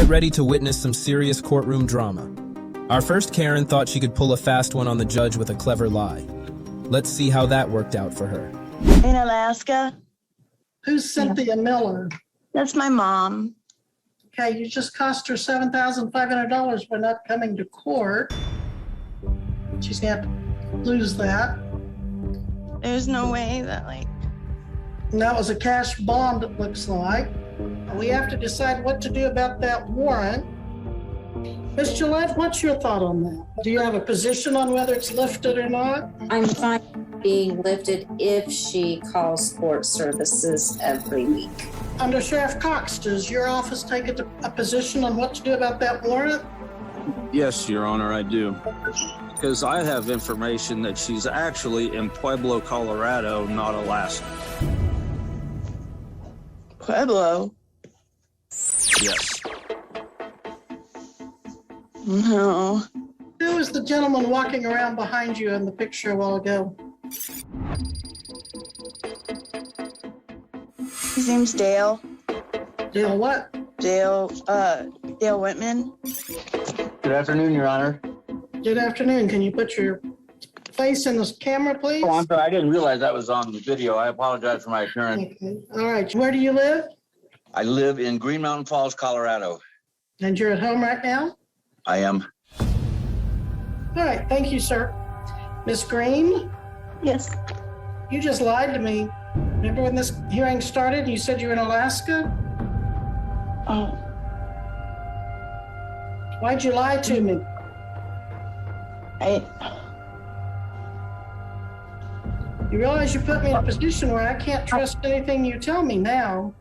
Get ready to witness some serious courtroom drama. Our first Karen thought she could pull a fast one on the judge with a clever lie. Let's see how that worked out for her. In Alaska. Who's Cynthia Miller? That's my mom. Okay, you just cost her $7,500 by not coming to court. She's gonna have to lose that. There's no way that, And that was a cash bond, it looks like. We have to decide what to do about that warrant. Ms. Gillette, what's your thought on that? Do you have a position on whether it's lifted or not? I'm fine being lifted if she calls court services every week. Under Sheriff Cox, does your office take a position on what to do about that warrant? Yes, Your Honor, I do. Because I have information that she's actually in Pueblo, Colorado, not Alaska. Pueblo? Yes. No. Who was the gentleman walking around behind you in the picture a while ago? His name's Dale. Dale what? Dale Whitman. Good afternoon, Your Honor. Good afternoon. Can you put your face in this camera, please? Oh, I'm sorry. I didn't realize that was on the video. I apologize for my appearance. Okay. All right. Where do you live? I live in Green Mountain Falls, Colorado. And you're at home right now? I am. All right. Thank you, sir. Miss Green, Yes. you just lied to me. Remember when this hearing started, you said you were in Alaska? Oh. Why'd you lie to me? You realize you put me in a position where I can't trust anything you tell me now.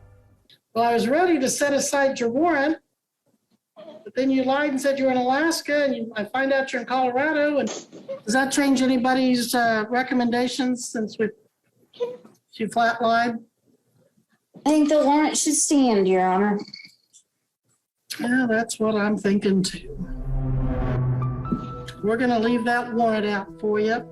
Well, I was ready to set aside your warrant, but then you lied and said you were in Alaska, and I find out you're in Colorado. And does that change anybody's recommendations since she flat lied? I think the warrant should stand, Your Honor. Yeah, that's what I'm thinking too. We're gonna leave that warrant out for you.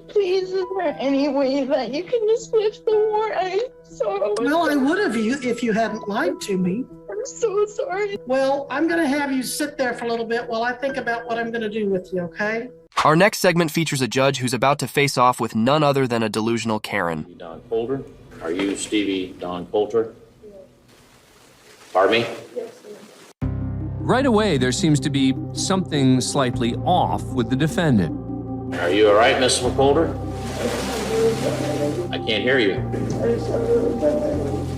Please, is there any way that you can just lift the warrant? I'm Well, I would have if you hadn't lied to me. I'm so sorry. Well, I'm gonna have you sit there for a little bit while I think about what I'm gonna do with you, okay? Our next segment features a judge who's about to face off with none other than a delusional Karen. Don Coulter. Are you Stevie Don Coulter? Yes. Pardon me? Yes, Right away, there seems to be something slightly off with the defendant. Are you all right, Mrs. McCoulter? I can't hear you.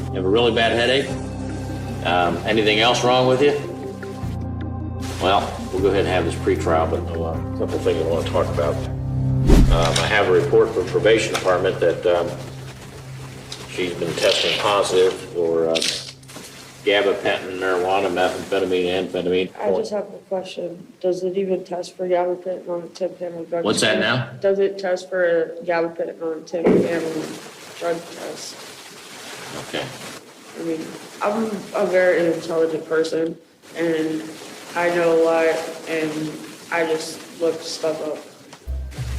You have a really bad headache? Anything else wrong with you? Well, we'll go ahead and have this pre-trial, but a couple things I want to talk about. I have a report from the probation department that she's been testing positive for gabapentin, marijuana, methamphetamine, amphetamine. I just have a question. Does it even test for gabapentin on a 10-panel drug test? What's that now? Does it test for gabapentin on a 10-panel drug test? Okay. I mean, I'm a very intelligent person, and I know a lot, and I just look stuff up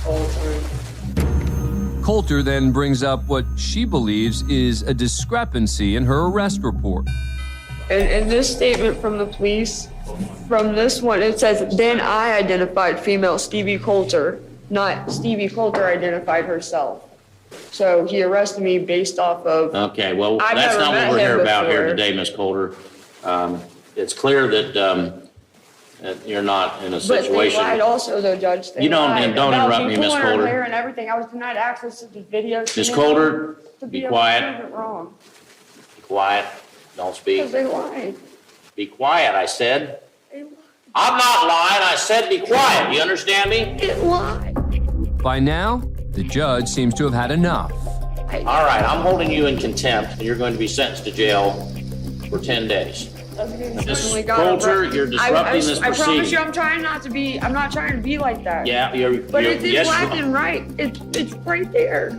all the time. Coulter then brings up what she believes is a discrepancy in her arrest report. And in this statement from the police, from this one, it says, then I identified female Stevie Coulter, not Stevie Coulter identified herself. So he arrested me based off of... Okay, well, that's not what we're here about here today, Ms. Coulter. It's clear that you're not in a situation... But they lied also, though, Judge. You don't interrupt me, Ms. Coulter. Hair and everything. I was denied access to the videos. Ms. Coulter, be quiet. To prove it wrong. Be quiet. Don't speak. Because they lied. Be quiet, I said. They lied. I'm not lying. I said be quiet. You understand me? It lied. By now, the judge seems to have had enough. All right, I'm holding you in contempt, and you're going to be sentenced to jail for 10 days. Ms. Coulter, you're disrupting this proceeding. I promise you, I'm not trying to be like that. Yeah, But it's yes, black and right. It's right there.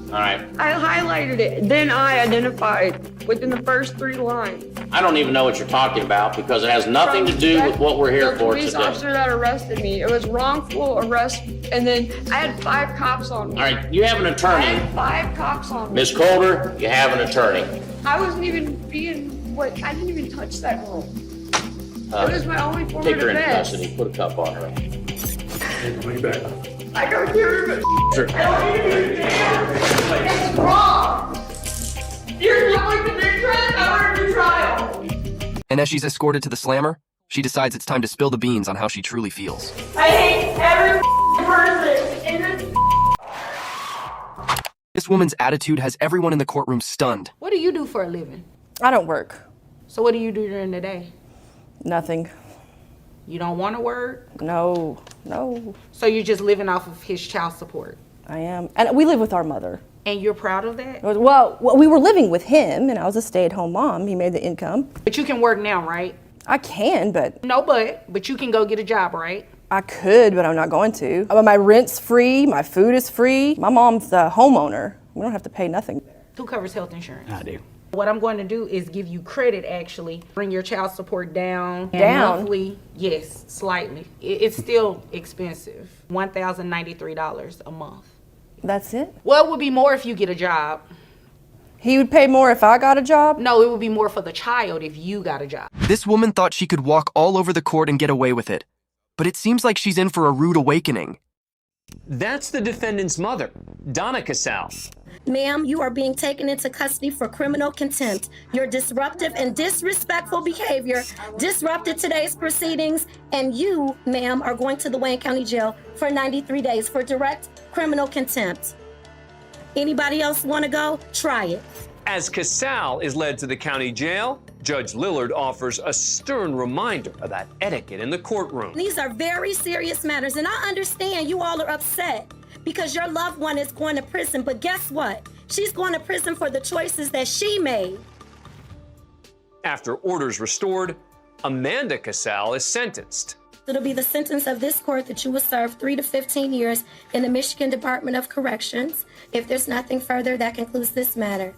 All right. I highlighted it. Then I identified within the first 3 lines. I don't even know what you're talking about because it has nothing to do with what we're here for today. The police officer that arrested me, it was wrongful arrest, and then I had 5 cops on me. All right, you have an attorney. I had 5 cops on me. Ms. Coulter, you have an attorney. I wasn't even I didn't even touch that room. It was my only form Take of her into defense. custody, put a cuff on her. I don't care if Sure. it's wrong. You're not like the big trial. I want a new trial. And as she's escorted to the slammer, she decides it's time to spill the beans on how she truly feels. I hate every person in this. This woman's attitude has everyone in the courtroom stunned. What do you do for a living? I don't work. So what do you do during the day? Nothing. You don't want to work? No. So you're just living off of his child support? I am. And we live with our mother. And you're proud of that? Well, we were living with him, and I was a stay-at-home mom. He made the income. But you can work now, right? I can, but... No, but you can go get a job, right? I could, but I'm not going to. My rent's free, my food is free. My mom's the homeowner. We don't have to pay nothing. Who covers health insurance? I do. What I'm going to do is give you credit, actually. Bring your child support down. Down? Monthly, yes, slightly. It's still expensive. $1,093 a month. That's it? Well, it would be more if you get a job. He would pay more if I got a job? No, it would be more for the child if you got a job. This woman thought she could walk all over the court and get away with it. But it seems like she's in for a rude awakening. That's the defendant's mother, Donna Casal. Ma'am, you are being taken into custody for criminal contempt. Your disruptive and disrespectful behavior disrupted today's proceedings, and you, ma'am, are going to the Wayne County Jail for 93 days for direct criminal contempt. Anybody else want to go? Try it. As Casal is led to the county jail, Judge Lillard offers a stern reminder about etiquette in the courtroom. These are very serious matters, and I understand you all are upset because your loved one is going to prison, but guess what? She's going to prison for the choices that she made. After orders restored, Amanda Casal is sentenced. It'll be the sentence of this court that you will serve 3 to 15 years in the Michigan Department of Corrections. If there's nothing further, that concludes this matter.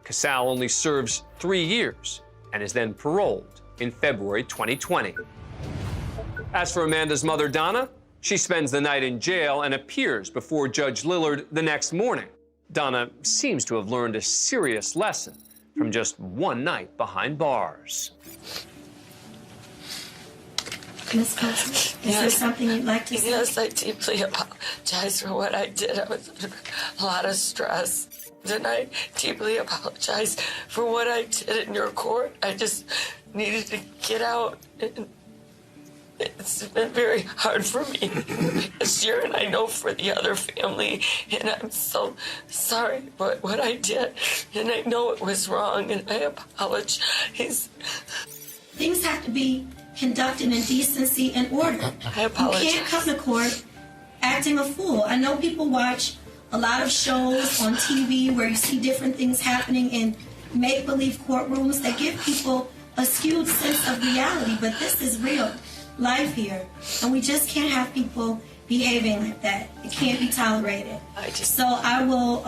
Casal only serves 3 years and is then paroled in February 2020. As for Amanda's mother, Donna, she spends the night in jail and appears before Judge Lillard the next morning. Donna seems to have learned a serious lesson from just one night behind bars. Ms. Coulson, is there something you'd like to say? Yes, I deeply apologize for what I did. I was under a lot of stress. And I deeply apologize for what I did in your court. I just needed to get out. And it's been very hard for me this year, and I know for the other family. And I'm so sorry for what I did. And I know it was wrong, and I apologize. Things have to be conducted in decency and order. I apologize. You can't come to court acting a fool. I know people watch a lot of shows on TV where you see different things happening in make-believe courtrooms that give people a skewed sense of reality, but this is real life here, and we just can't have people behaving like that. It can't be tolerated. So I will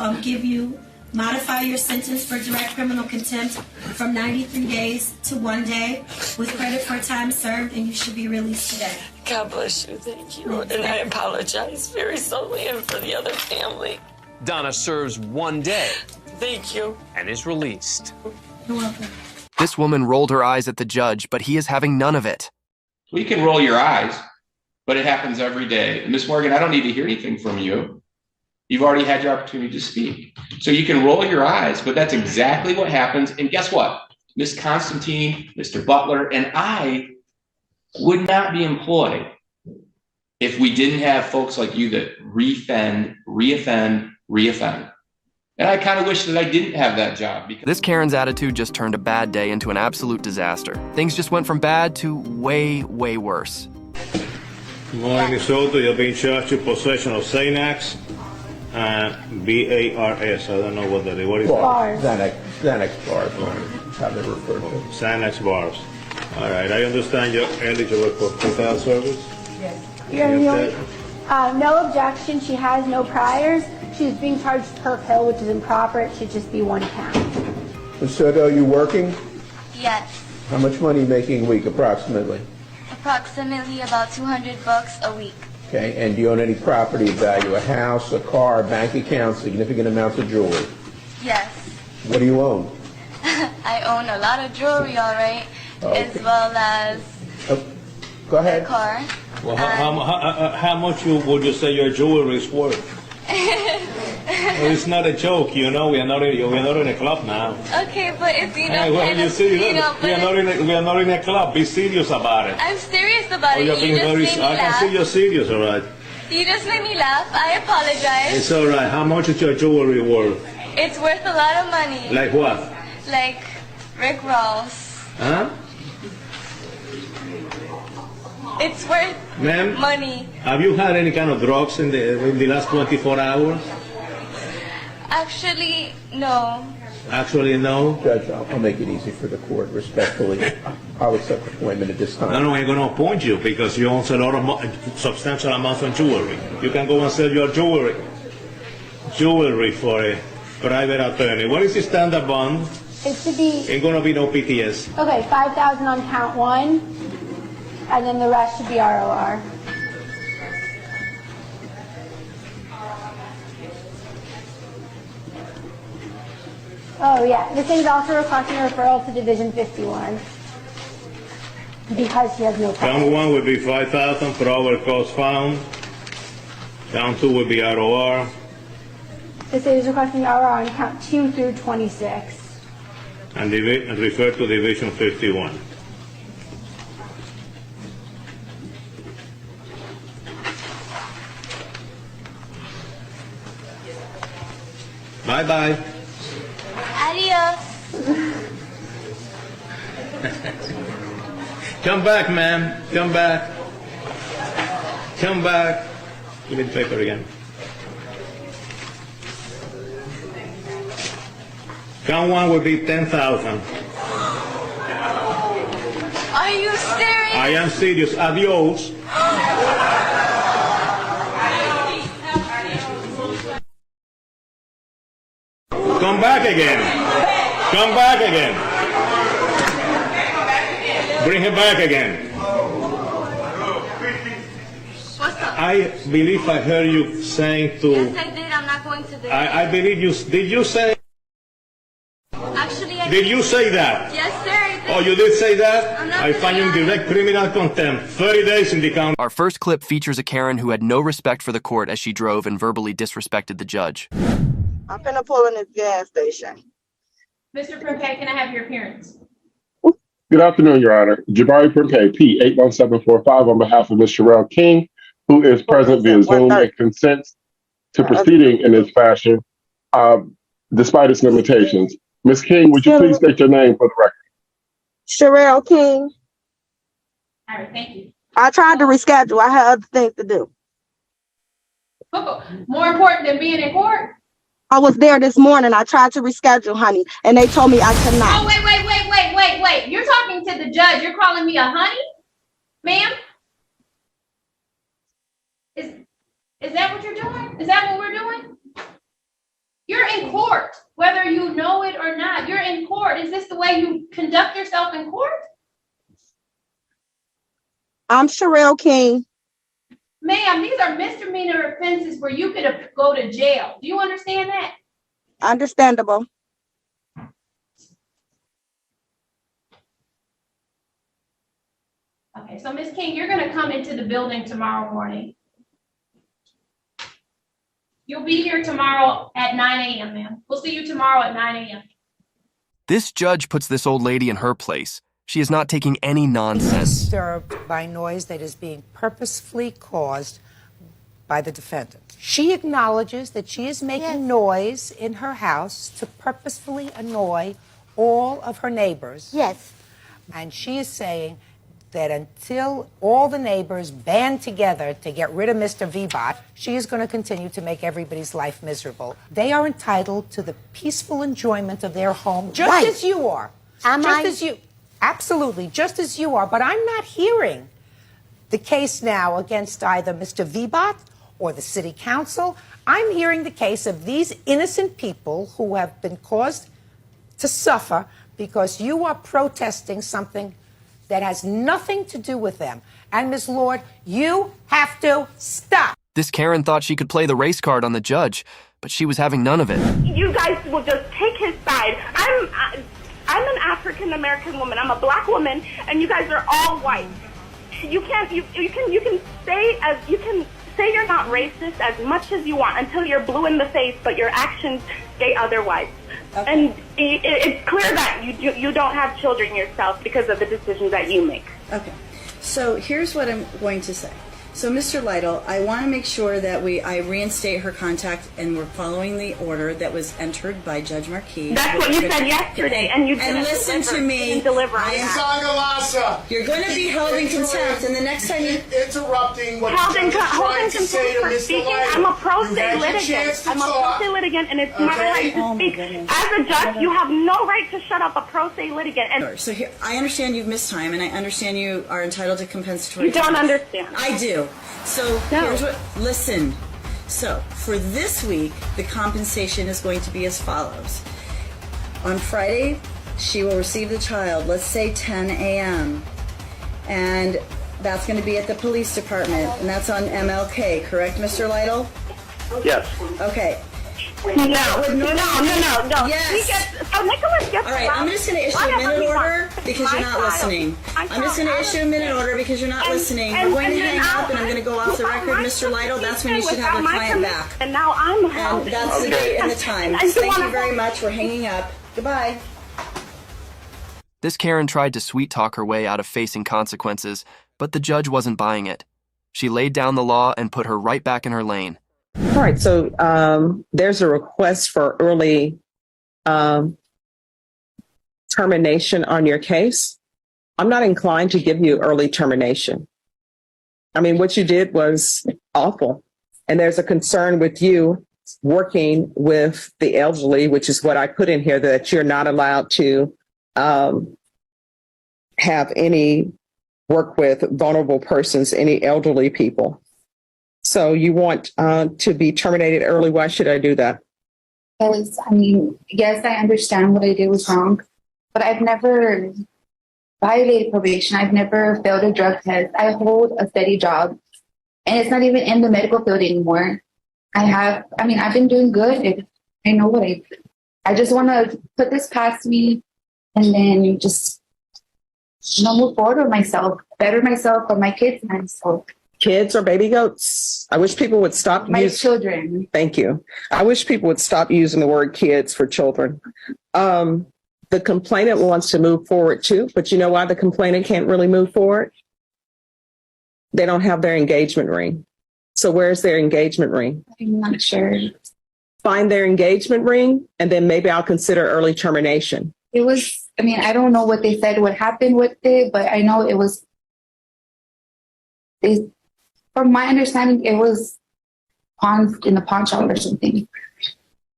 modify your sentence for direct criminal contempt from 93 days to 1 day with credit for time served, and you should be released today. God bless you. Thank you. And I apologize very sorely and for the other family. Donna serves 1 day. Thank you. And is released. You're welcome. This woman rolled her eyes at the judge, but he is having none of it. We can roll your eyes, but it happens every day. Ms. Morgan, I don't need to hear anything from you. You've already had your opportunity to speak. So you can roll your eyes, but that's exactly what happens. And guess what? Ms. Constantine, Mr. Butler, and I would not be employed if we didn't have folks like you that reoffend. And I kind of wish that I didn't have that job. Because This Karen's attitude just turned a bad day into an absolute disaster. Things just went from bad to way, way worse. Good morning, Ms. Soto. You're being charged with possession of Xanax. B-A-R-S. I don't know what that is. What is Bars. that? Xanax bars, how they refer to it. Xanax bars. All right. I understand you're eligible for pretrial service. Yes. No objection. She has no priors. She's being charged with her pill, which is improper. It should just be 1 count. Ms. Soto, are you working? Yes, How much money are you making a week, approximately? approximately about $200 a week. Okay, and do you own any property of value, a house, a car, bank account, significant amounts of jewelry? Yes, What do you own? I own a lot of jewelry, all right, as well as Go ahead. car. Well, how much would you say your jewelry is worth? Well, it's not a joke, you know. We are not in a club now. Okay, but if you Hey, know, well, kind you of, see, you know, we are not in a club. Be serious about it. I'm serious about Oh, it. you're You being just very. made me I can laugh. see you're serious, all right. You just made me laugh. I apologize. It's all right. How much is your jewelry worth? It's worth a lot of money. Like what? Like Rick Ross. Huh? It's worth Ma'am? money. Have you had any kind of drugs in the last 24 hours? Actually, no. Actually, no. Judge, I'll make it easy for the court, respectfully. I'll accept appointment at this time. No, I'm going to appoint you because you own a lot of substantial amounts of jewelry. You can go and sell your jewelry for a private attorney. What is the standard bond? It should be, Ain't going to be no PTS. okay, 5,000 on count one, and then the rest should be ROR. Oh yeah, this thing's also requesting a referral to Division 51 because she has no Count priors. 1 would be 5,000 per hour cost found. Count 2 would be ROR. This is requesting ROR on count 2 through 26. And refer to Division 51. Bye-bye. Adios. Come back, ma'am. Come back. Come back. Give me the paper again. Count 1 would be 10,000. Are you serious? I am serious. Adios. Come back again. Come back again. Bring her back again. I believe I heard you saying to. Yes, I did. I'm not going to the. I believe you. Did you say? Actually, I Did you say that? Yes, sir. I did. Oh, you did say that? I'm not I find you in direct criminal contempt. 30 days in the county. Our first clip features a Karen who had no respect for the court as she drove and verbally disrespected the judge. I'm finna pull in this gas station. Mr. Prempeh, can I have your appearance? Good afternoon, Your Honor. Jabari Prempeh, P81745, on behalf of Ms. Sherelle King, who is present via Zoom and consents to proceeding in this fashion, despite its limitations. Ms. King, would you please state your name for the record? Sherelle King. All right, thank you. I tried to reschedule. I had other things to do. Oh, more important than being in court? I was there this morning. I tried to reschedule, honey, and they told me I could not. Oh, wait. You're talking to the judge. You're calling me a honey? Ma'am? Is that what you're doing? Is that what we're doing? You're in court, whether you know it or not. You're in court. Is this the way you conduct yourself in court? I'm Sherelle King. Ma'am, these are misdemeanor offenses where you could go to jail. Do you understand that? Understandable. Okay, so Ms. King, you're going to come into the building tomorrow morning. You'll be here tomorrow at 9 a.m., ma'am. We'll see you tomorrow at 9 a.m. This judge puts this old lady in her place. She is not taking any nonsense. Disturbed by noise that is being purposefully caused by the defendant. She acknowledges that she is making noise in her house to purposefully annoy all of her neighbors. Yes. And she is saying that until all the neighbors band together to get rid of Mr. Vbot, she is going to continue to make everybody's life miserable. They are entitled to the peaceful enjoyment of their home, just as you are. Absolutely, just as you are. But I'm not hearing the case now against either Mr. Vbot or the city council. I'm hearing the case of these innocent people who have been caused to suffer because you are protesting something that has nothing to do with them. And Ms. Lord, you have to stop. This Karen thought she could play the race card on the judge, but she was having none of it. You guys will just take his side. I'm an African American woman. I'm a black woman, and you guys are all white. You can say you're not racist as much as you want until you're blue in the face, but your actions say otherwise. Okay. And it's clear that you don't have children yourself because of the decisions that you make. Okay. So here's what I'm going to say. So, Mr. Lytle, I want to make sure that I reinstate her contact, and we're following the order that was entered by Judge Marquis. That's what you said yesterday, and you didn't listen to me. You're going to be held in contempt, and the next time you interrupting what held in trying to say to for Mr. speaking. Lytle. I'm a pro se litigant. I'm a pro se litigant, and it's my right to speak. As a judge, you have no right to shut up a pro se litigant. And so here, I understand you've missed time, and I understand you are entitled to compensatory. You don't time. understand. I do. So here's what, listen. So for this week, the compensation is going to be as follows. On Friday, she will receive the child, let's say 10 a.m. And that's going to be at the police department, and that's on MLK, correct, Mr. Lytle? Yes. Okay. No. Yes. So Nicholas gets all right, I'm just going to issue a minute order because you're not listening. I'm just going to issue a minute order because you're not listening. We're going to hang up, and I'm going to go off the record. Mr. Lytle, that's when you should have the client back. And now I'm held. And that's the date and the time. Thank you very much. We're hanging up. Goodbye. This Karen tried to sweet talk her way out of facing consequences, but the judge wasn't buying it. She laid down the law and put her right back in her lane. All right, so there's a request for early termination on your case. I'm not inclined to give you early termination. I mean, what you did was awful. And there's a concern with you working with the elderly, which is what I put in here, that you're not allowed to have any work with vulnerable persons, any elderly people. So you want to be terminated early. Why should I do that? Because, I mean, yes, I understand what I did was wrong, but I've never violated probation. I've never failed a drug test. I hold a steady job, and it's not even in the medical field anymore. I've been doing good. I know what I just want to put this past me and then just move forward with myself, better myself for my kids and myself. Kids or baby goats? I wish people would stop children. Thank you. I wish people would stop using the word kids for children. The complainant wants to move forward too, but you know why the complainant can't really move forward? They don't have their engagement ring. So where's their engagement ring? I'm not sure. Find their engagement ring, and then maybe I'll consider early termination. It was, I don't know what they said, what happened with it, but I know it was, from my understanding, it was pawned in the pawn shop or something.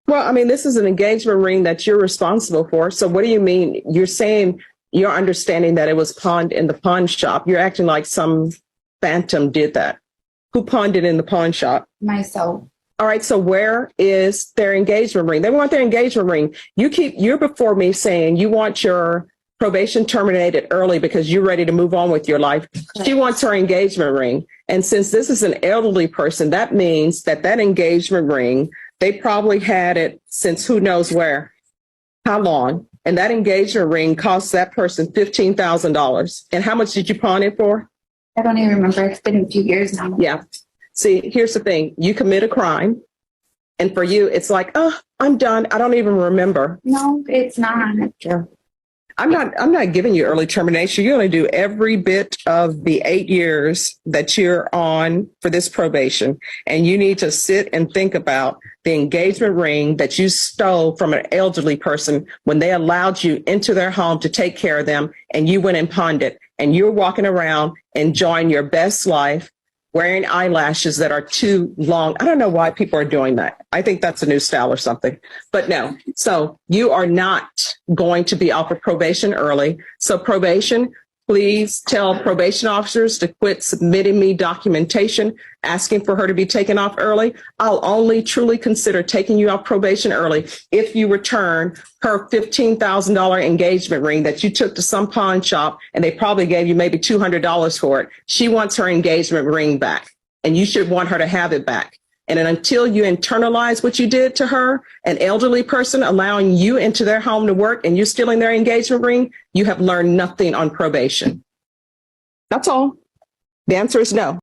Well, this is an engagement ring that you're responsible for. So what do you mean? You're saying you're understanding that it was pawned in the pawn shop. You're acting like some phantom did that. Who pawned it in the pawn shop? Myself. All right. So where is their engagement ring? They want their engagement ring. You're before me saying you want your probation terminated early because you're ready to move on with your life. She wants her engagement ring. And since this is an elderly person, that means that engagement ring, they probably had it since who knows where, how long. And that engagement ring costs that person $15,000. And how much did you pawn it for? I don't even remember. It's been a few years now. Yeah. See, here's the thing. You commit a crime. And for you, it's like, oh, I'm done. I don't even remember. No, it's not. Yeah. I'm not giving you early termination. You're going to do every bit of the 8 years that you're on for this probation. And you need to sit and think about the engagement ring that you stole from an elderly person when they allowed you into their home to take care of them, and you went and pawned it. And you're walking around enjoying your best life, wearing eyelashes that are too long. I don't know why people are doing that. I think that's a new style or something. But no, so you are not going to be off of probation early. So probation, please tell probation officers to quit submitting me documentation asking for her to be taken off early. I'll only truly consider taking you off probation early if you return her $15,000 engagement ring that you took to some pawn shop and they probably gave you maybe $200 for it. She wants her engagement ring back, and you should want her to have it back. And then until you internalize what you did to her, an elderly person allowing you into their home to work and you stealing their engagement ring, you have learned nothing on probation. That's all. The answer is no.